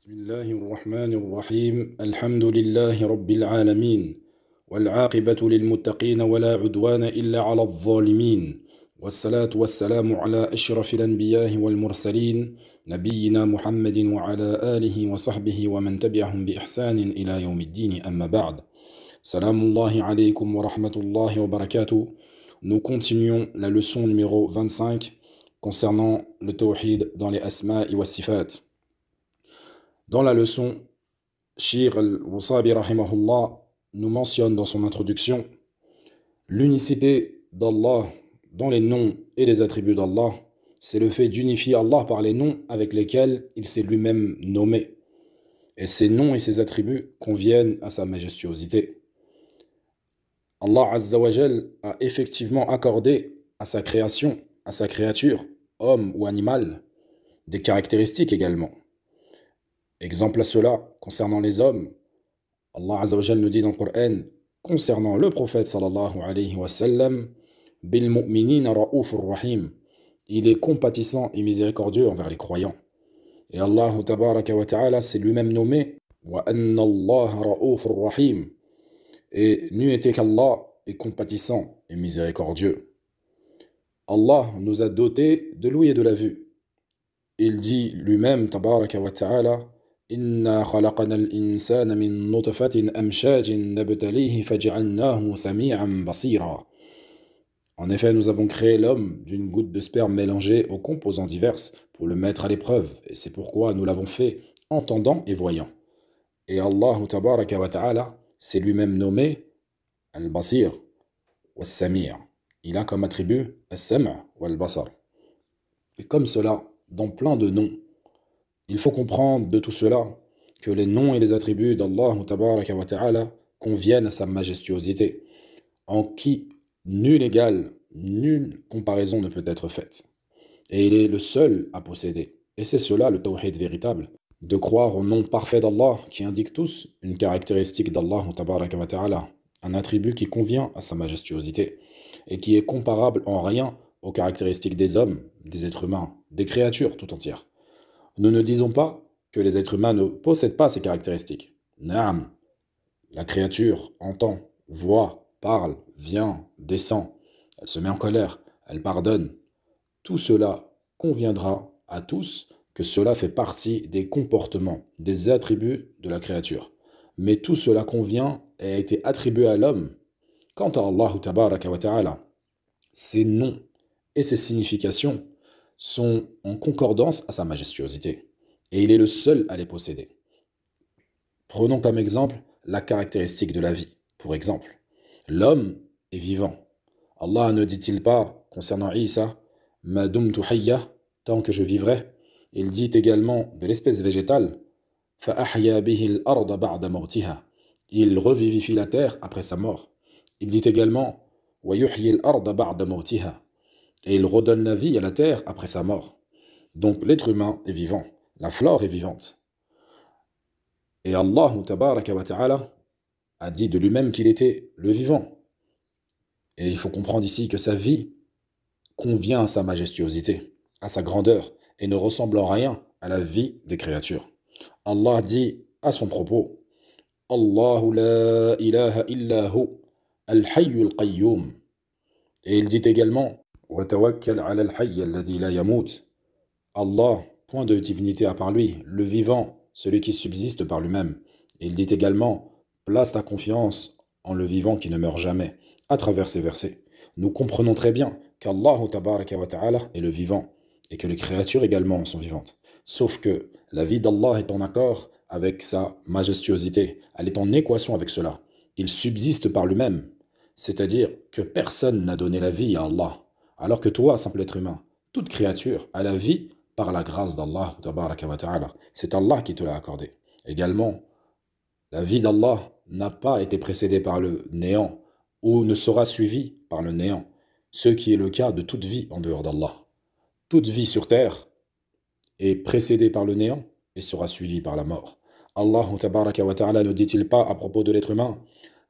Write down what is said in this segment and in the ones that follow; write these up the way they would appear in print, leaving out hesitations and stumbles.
بسم الله الرحمن الرحيم الحمد لله رب العالمين والعاقبة للمتقين ولا عدوان إلا على الظالمين والصلاة والسلام على أشرف الأنبياء والمرسلين نبينا محمد وعلى آله وصحبه ومن تبعهم بإحسان إلى يوم الدين أما بعد سلام الله عليكم ورحمة الله وبركاته. Nous continuons la leçon numéro 25 concernant le tawhid dans les asma wa sifat. Dans la leçon, Shir al-Wasabi rahimahullah nous mentionne dans son introduction l'unicité d'Allah dans les noms et les attributs d'Allah. C'est le fait d'unifier Allah par les noms avec lesquels il s'est lui-même nommé. Et ces noms et ces attributs conviennent à sa majestuosité. Allah Azza wa Jal a effectivement accordé à sa création, à sa créature, homme ou animal, des caractéristiques également. Exemple à cela, concernant les hommes, Allah Azza wa Jal nous dit dans le Coran, concernant le prophète sallallahu alayhi wa sallam, bil mu'minina ra'ufur rahim, il est compatissant et miséricordieux envers les croyants. Et Allah tabaraka wa ta'ala s'est lui-même nommé wa anna Allah ra'ufur rahim. Et n'eût été qu'Allah est compatissant et miséricordieux. Allah nous a dotés de l'ouïe et de la vue. Il dit lui-même, tabaraka wa ta'ala, Inna khalaqana al-insana min nutfatin amshajin nabtalihi faj'alnahu sami'an basira. En effet, nous avons créé l'homme d'une goutte de sperme mélangée aux composants divers pour le mettre à l'épreuve, et c'est pourquoi nous l'avons fait entendant et voyant. Et Allah tabaraka wa ta'ala c'est lui-même nommé Al-Basir ou Al-Sami'. Il a comme attribut Al-Sam' ou Al-Basar. Et comme cela, dans plein de noms, il faut comprendre de tout cela que les noms et les attributs d'Allah tabaraka wa ta'ala conviennent à sa majestuosité, en qui nul égal, nulle comparaison ne peut être faite. Et il est le seul à posséder. Et c'est cela le tawhid véritable. De croire au nom parfait d'Allah qui indique tous une caractéristique d'Allah tabaraka wa ta'ala, un attribut qui convient à sa majestuosité et qui est comparable en rien aux caractéristiques des hommes, des êtres humains, des créatures tout entières. Nous ne disons pas que les êtres humains ne possèdent pas ces caractéristiques. Naam, la créature entend, voit, parle, vient, descend, elle se met en colère, elle pardonne. Tout cela conviendra à tous que cela fait partie des comportements, des attributs de la créature. Mais tout cela convient et a été attribué à l'homme. Quant à Allah tabaraka wa ta'ala, ses noms et ses significations sont en concordance à sa majestuosité. Et il est le seul à les posséder. Prenons comme exemple la caractéristique de la vie. Pour exemple, l'homme est vivant. Allah ne dit-il pas, concernant Isa, « Ma dumtu hayya » tant que je vivrai. Il dit également de l'espèce végétale, فَأَحْيَا بِهِ الْأَرْضَ بَعْدَ مَوْتِهَا. Il revivifie la terre après sa mort. Il dit également, وَيُحْيِي الْأَرْضَ بَعْدَ مَوْتِهَا. Et il redonne la vie à la terre après sa mort. Donc l'être humain est vivant, la flore est vivante. Et Allah tabaraka wa ta'ala a dit de lui-même qu'il était le vivant. Et il faut comprendre ici que sa vie convient à sa majestuosité, à sa grandeur, et ne ressemble en rien à la vie des créatures. Allah dit à son propos, Allahu la ilaha illa hu, al-hayyul qayyum. Et il dit également, wa tawakkal ala al-hayy alladhi la yamut. Allah, point de divinité à part lui, le vivant, celui qui subsiste par lui-même. Et il dit également, place ta confiance en le vivant qui ne meurt jamais. À travers ces versets, nous comprenons très bien qu'Allah tabaraka wa ta'ala est le vivant et que les créatures également sont vivantes. Sauf que la vie d'Allah est en accord avec sa majestuosité. Elle est en équation avec cela. Il subsiste par lui-même. C'est-à-dire que personne n'a donné la vie à Allah. Alors que toi, simple être humain, toute créature a la vie par la grâce d'Allah tabaraka wa ta'ala. C'est Allah qui te l'a accordé. Également, la vie d'Allah n'a pas été précédée par le néant ou ne sera suivie par le néant, ce qui est le cas de toute vie en dehors d'Allah. Toute vie sur terre est précédée par le néant et sera suivie par la mort. Allah tabaraka wa ta'ala ne dit-il pas à propos de l'être humain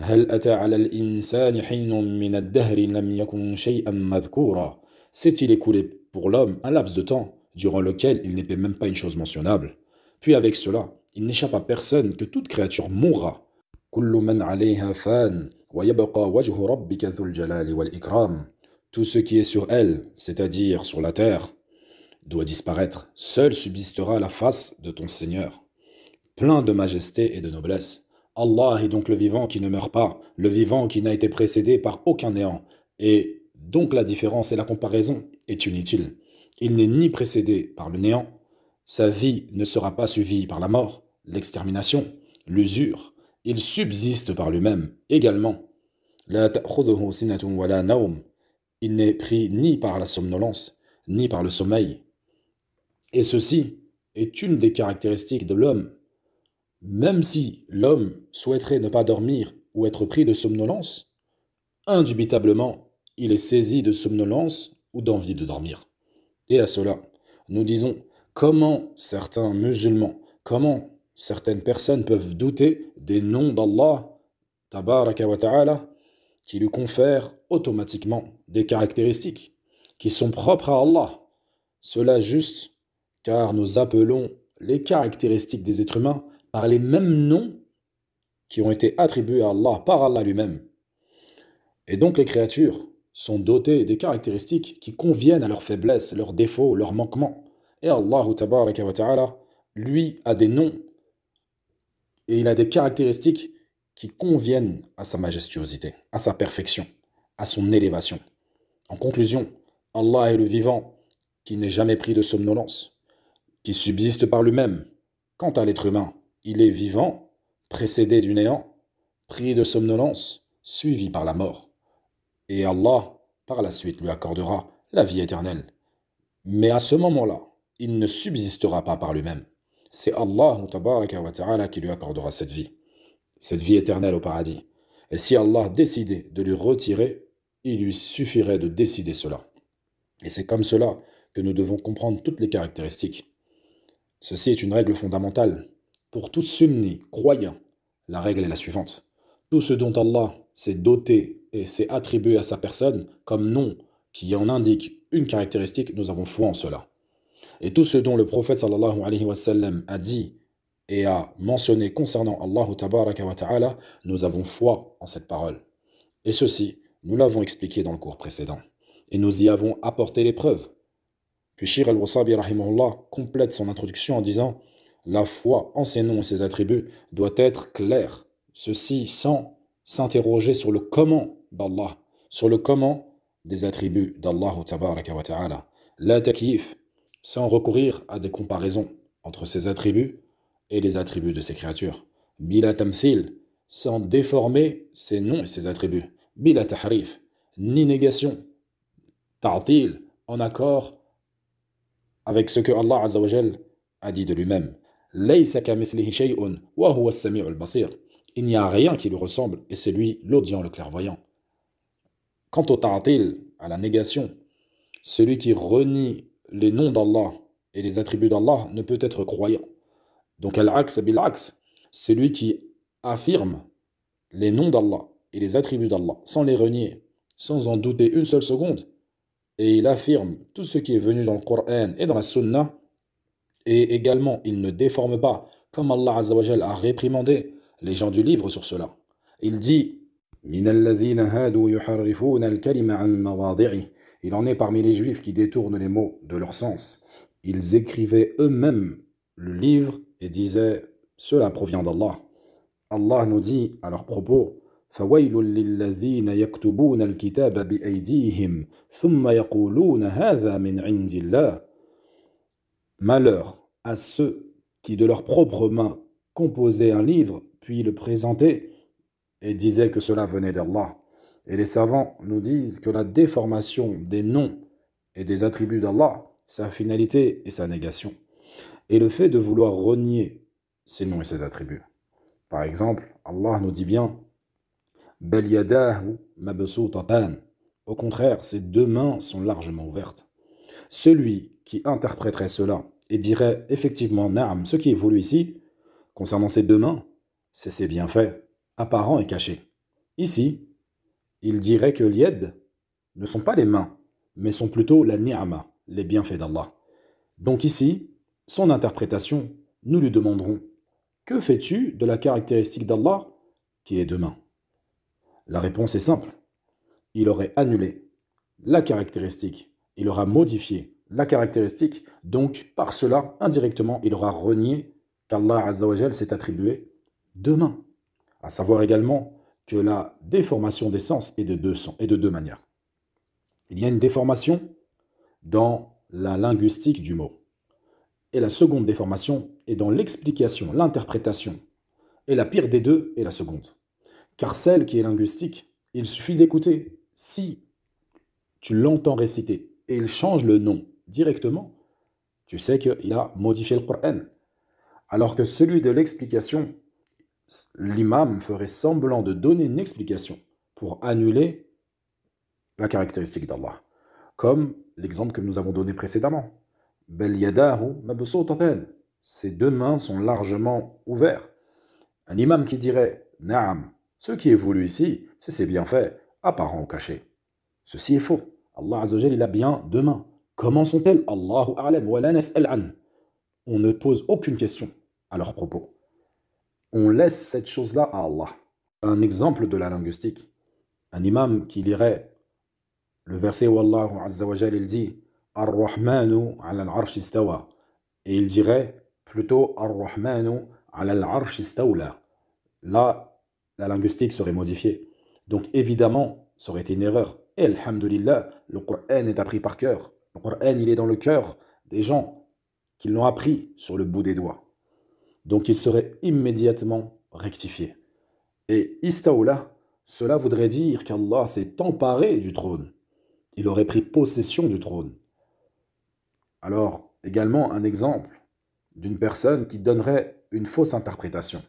هل أتى على الإنسان حين من الدهر لم يكن شيئا مذكورا. S'est-il écoulé pour l'homme un laps de temps durant lequel il n'était même pas une chose mentionnable? Puis avec cela, il n'échappe à personne que toute créature mourra. كل من عليها فان ويبقى وجه ربك ذو الجلال والإكرام. Tout ce qui est sur elle, c'est-à-dire sur la terre, doit disparaître. Seule subsistera la face de ton Seigneur, plein de majesté et de noblesse. Allah est donc le vivant qui ne meurt pas, le vivant qui n'a été précédé par aucun néant. Et donc la différence et la comparaison est inutile. Il n'est ni précédé par le néant, sa vie ne sera pas suivie par la mort, l'extermination, l'usure. Il subsiste par lui-même également. La ta'khudhuhu sinatun wa la nawm. Il n'est pris ni par la somnolence, ni par le sommeil. Et ceci est une des caractéristiques de l'homme. Même si l'homme souhaiterait ne pas dormir ou être pris de somnolence, indubitablement, il est saisi de somnolence ou d'envie de dormir. Et à cela, nous disons comment certains musulmans, comment certaines personnes peuvent douter des noms d'Allah, tabaraka wa ta'ala, qui lui confèrent automatiquement des caractéristiques qui sont propres à Allah. Cela juste car nous appelons les caractéristiques des êtres humains par les mêmes noms qui ont été attribués à Allah par Allah lui-même. Et donc les créatures sont dotées des caractéristiques qui conviennent à leurs faiblesses, leurs défauts, leurs manquements. Et Allah, tabaraka wa ta'ala, lui a des noms et il a des caractéristiques qui conviennent à sa majestuosité, à sa perfection, à son élévation. En conclusion, Allah est le vivant qui n'est jamais pris de somnolence, qui subsiste par lui-même. Quant à l'être humain, il est vivant, précédé du néant, pris de somnolence, suivi par la mort. Et Allah, par la suite, lui accordera la vie éternelle. Mais à ce moment-là, il ne subsistera pas par lui-même. C'est Allah tabaraka wa ta'ala qui lui accordera cette vie éternelle au paradis. Et si Allah décidait de lui retirer, il lui suffirait de décider cela. Et c'est comme cela que nous devons comprendre toutes les caractéristiques. Ceci est une règle fondamentale. Pour tout sunni croyant, la règle est la suivante. Tout ce dont Allah s'est doté et s'est attribué à sa personne comme nom qui en indique une caractéristique, nous avons foi en cela. Et tout ce dont le prophète sallallahu alayhi wa sallam a dit et a mentionné concernant Allah tabaraka wa ta'ala, nous avons foi en cette parole. Et ceci, nous l'avons expliqué dans le cours précédent. Et nous y avons apporté les preuves. Puis Shir al-Wasabi rahimahullah complète son introduction en disant « La foi en ses noms et ses attributs doit être claire, ceci sans s'interroger sur le comment d'Allah, sur le comment des attributs d'Allah tabaraka wa ta'ala. La takyif, sans recourir à des comparaisons entre ses attributs et les attributs de ses créatures. Bila tamthil, sans déformer ses noms et ses attributs. Bila tahrif, ni négation. Ta'til, en accord avec ce que Allah Azza wa Jal a dit de lui-même. Laysa kamithlihi shay'un wa huwa as-sami'ul basir. Il n'y a rien qui lui ressemble et c'est lui l'audient, le clairvoyant. Quant au ta'til, à la négation, celui qui renie les noms d'Allah et les attributs d'Allah ne peut être croyant. Donc al-aks bil-aks, celui qui affirme les noms d'Allah et les attributs d'Allah sans les renier, sans en douter une seule seconde, et il affirme tout ce qui est venu dans le Coran et dans la Sunna, et également il ne déforme pas, comme Allah Azza wa Jal a réprimandé les gens du livre sur cela. Il dit il en est parmi les juifs qui détournent les mots de leur sens. Ils écrivaient eux-mêmes le livre et disaient cela provient d'Allah. Allah nous dit à leur propos فَوَيْلٌ لِلَّذِينَ يَكْتُبُونَ الْكِتَابَ بِأَيْدِيهِمْ ثُمَّ يَقُولُونَ هَذَا مِنْ عِنْدِ اللَّهِ. Malheur à ceux qui de leurs propres mains composaient un livre puis le présentaient et disaient que cela venait d'Allah. Et les savants nous disent que la déformation des noms et des attributs d'Allah, sa finalité et sa négation. Et le fait de vouloir renier ses noms et ses attributs. Par exemple, Allah nous dit bien Bal yadahu mabsutatan. Au contraire, ses deux mains sont largement ouvertes. Celui qui interpréterait cela et dirait effectivement Naam, ce qui est voulu ici, concernant ses deux mains, c'est ses bienfaits, apparents et cachés. Ici, il dirait que l'yed ne sont pas les mains, mais sont plutôt la ni'ama, les bienfaits d'Allah. Donc ici, son interprétation, nous lui demanderons que fais-tu de la caractéristique d'Allah qui est deux mains? La réponse est simple. Il aurait annulé la caractéristique, il aura modifié la caractéristique, donc par cela, indirectement, il aura renié qu'Allah Azzawajal s'est attribué deux mains. À savoir également que la déformation des sens est de deux manières. Il y a une déformation dans la linguistique du mot. Et la seconde déformation est dans l'explication, l'interprétation. Et la pire des deux est la seconde. Car celle qui est linguistique, il suffit d'écouter. Si tu l'entends réciter et il change le nom directement, tu sais qu'il a modifié le Coran. Alors que celui de l'explication, l'imam ferait semblant de donner une explication pour annuler la caractéristique d'Allah. Comme l'exemple que nous avons donné précédemment. Bel yadahu mabsutatan. Ses deux mains sont largement ouvertes. Un imam qui dirait Naam, ce qui est voulu ici, c'est ses bienfaits apparents ou cachés. Ceci est faux. Allah Azza wa Jalla, il a bien deux mains. Comment sont-elles? Allahu a'lam wa la nas'al an. On ne pose aucune question à leur propos. On laisse cette chose-là à Allah. Un exemple de la linguistique. Un imam qui lirait le verset où Allah Azza wa Jalla il dit Ar-Rahmanu ala al-arsh istawa. Et il dirait plutôt Ar-Rahmanu ala al-arsh istawla. Là, la linguistique serait modifiée. Donc évidemment, ça aurait été une erreur. Et alhamdulillah, le Coran est appris par cœur. Le Coran, il est dans le cœur des gens qui l'ont appris sur le bout des doigts. Donc il serait immédiatement rectifié. Et istawla, cela voudrait dire qu'Allah s'est emparé du trône. Il aurait pris possession du trône. Alors, également un exemple d'une personne qui donnerait une fausse interprétation.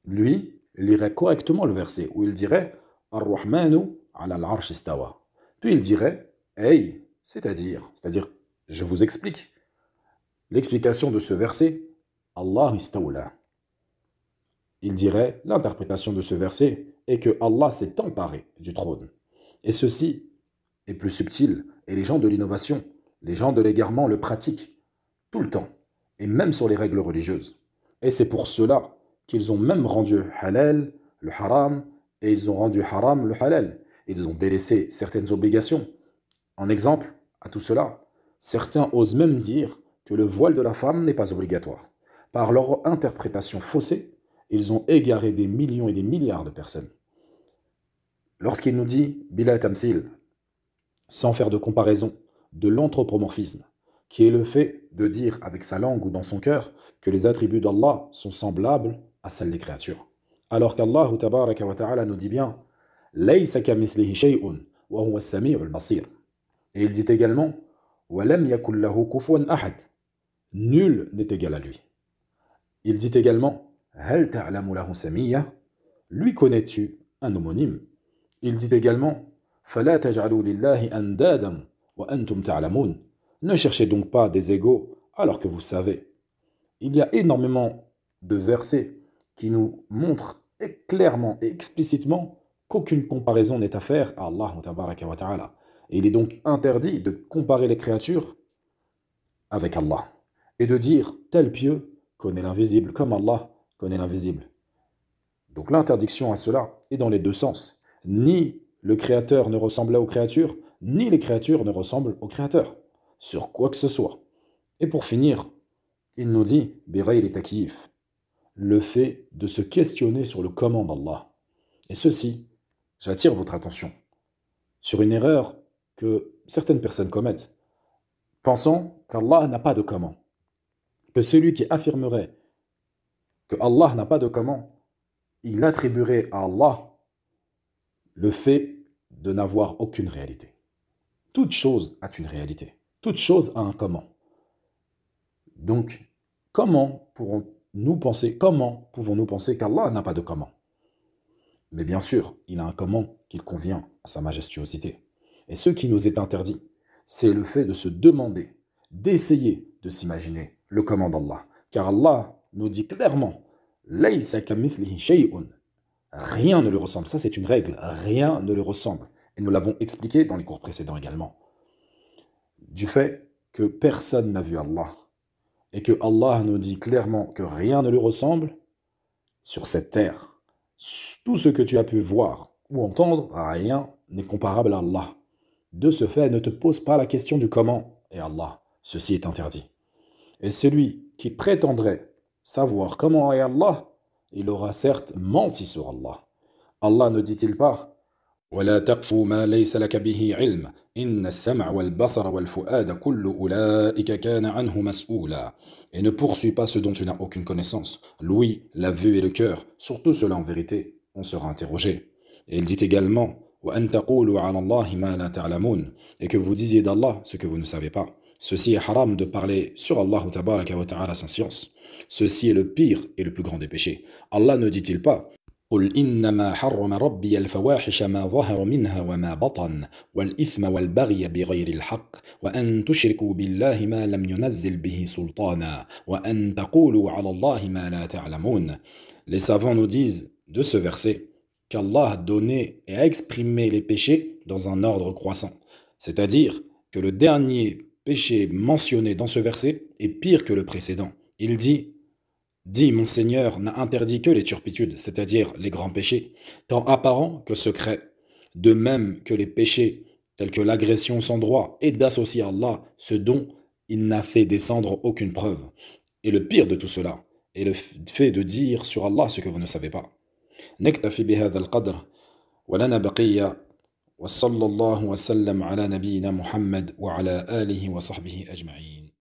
Lui lirait correctement le verset où il dirait Ar-Rahmanu ala al-arsh istawa. Puis il dirait Hey, c'est-à-dire, je vous explique. L'explication de ce verset, Allah istawla. Il dirait, l'interprétation de ce verset est que Allah s'est emparé du trône. Et ceci est plus subtil, et les gens de l'innovation, les gens de l'égarement le pratiquent tout le temps, et même sur les règles religieuses. Et c'est pour cela qu'ils ont même rendu halal le haram, et ils ont rendu haram le halal. Ils ont délaissé certaines obligations. En exemple, à tout cela, certains osent même dire que le voile de la femme n'est pas obligatoire. Par leur interprétation faussée, ils ont égaré des millions et des milliards de personnes. Lorsqu'il nous dit, bila tamthil, sans faire de comparaison, de l'anthropomorphisme, qui est le fait de dire avec sa langue ou dans son cœur que les attributs d'Allah sont semblables à celles des créatures. Alors qu'Allah tabaraka wa ta'ala nous dit bien Laysa kamithlihi shay'un wa huwa as-sami'ul basir. Et il dit également Wa lam yakul lahu kufuwan ahad. Nul n'est égal à lui. Il dit également Hal ta'lamu lahu samiyya. Lui connais-tu un homonyme? Il dit également Fala taj'alu lillahi andadan wa antum ta'lamun. Ne cherchez donc pas des égaux alors que vous savez. Il y a énormément de versets qui nous montrent clairement et explicitement qu'aucune comparaison n'est à faire à Allah tabaraka wa ta'ala. Et il est donc interdit de comparer les créatures avec Allah et de dire tel pieux connaît l'invisible comme Allah connaît l'invisible. Donc l'interdiction à cela est dans les deux sens. Ni le créateur ne ressemble aux créatures, ni les créatures ne ressemblent au créateur, sur quoi que ce soit. Et pour finir, il nous dit Bighayri takyif, le fait de se questionner sur le comment d'Allah. Et ceci, j'attire votre attention sur une erreur que certaines personnes commettent, pensant qu'Allah n'a pas de comment. Que celui qui affirmerait que Allah n'a pas de comment, il attribuerait à Allah le fait de n'avoir aucune réalité. Toute chose a une réalité. Toute chose a un comment. Donc, comment pouvons-nous penser qu'Allah n'a pas de comment? Mais bien sûr, il a un comment qu'il convient à sa majestuosité. Et ce qui nous est interdit, c'est le fait de se demander, d'essayer de s'imaginer le comment d'Allah. Car Allah nous dit clairement Laysa kamithlihi shay'un. Rien ne lui ressemble. Ça, c'est une règle. Rien ne lui ressemble. Et nous l'avons expliqué dans les cours précédents également. Du fait que personne n'a vu Allah et que Allah nous dit clairement que rien ne lui ressemble, sur cette terre. Tout ce que tu as pu voir ou entendre, rien n'est comparable à Allah. De ce fait, ne te pose pas la question du comment est Allah. Ceci est interdit. Et celui qui prétendrait savoir comment est Allah, il aura certes menti sur Allah. Allah ne dit-il pas ولا تقف ما ليس لك به علم إن السمع والبصر والفؤاد كل أولئك كان عنه مسؤولا. Et ne poursuis pas ce dont tu n'as aucune connaissance. L'ouïe, la vue et le cœur, surtout cela en vérité, on sera interrogé. Et il dit également وأن تقولوا على الله ما لا تعلمون, et que vous disiez d'Allah ce que vous ne savez pas. Ceci est haram de parler sur Allah tabaraka wa ta'ala sans science. Ceci est le pire et le plus grand des péchés. Allah ne dit-il pas قل إنما حرم ربي الفواحش ما ظهر منها وما بطن والإثم والبغي بغير الحق وأن تشركوا بالله ما لم ينزل به سلطانا وأن تقولوا على الله ما لا تعلمون. Les savants nous disent de ce verset qu'Allah a donné et a exprimé les péchés dans un ordre croissant. C'est-à-dire que le dernier péché mentionné dans ce verset est pire que le précédent. Il dit Dis, mon Seigneur n'a interdit que les turpitudes, c'est-à-dire les grands péchés, tant apparents que secrets, de même que les péchés tels que l'agression sans droit et d'associer à Allah ce dont il n'a fait descendre aucune preuve. Et le pire de tout cela est le fait de dire sur Allah ce que vous ne savez pas. نكتفي بهذا القدر ولنا بقية وصلى الله وسلم على نبينا محمد وعلى آله وصحبه أجمعين.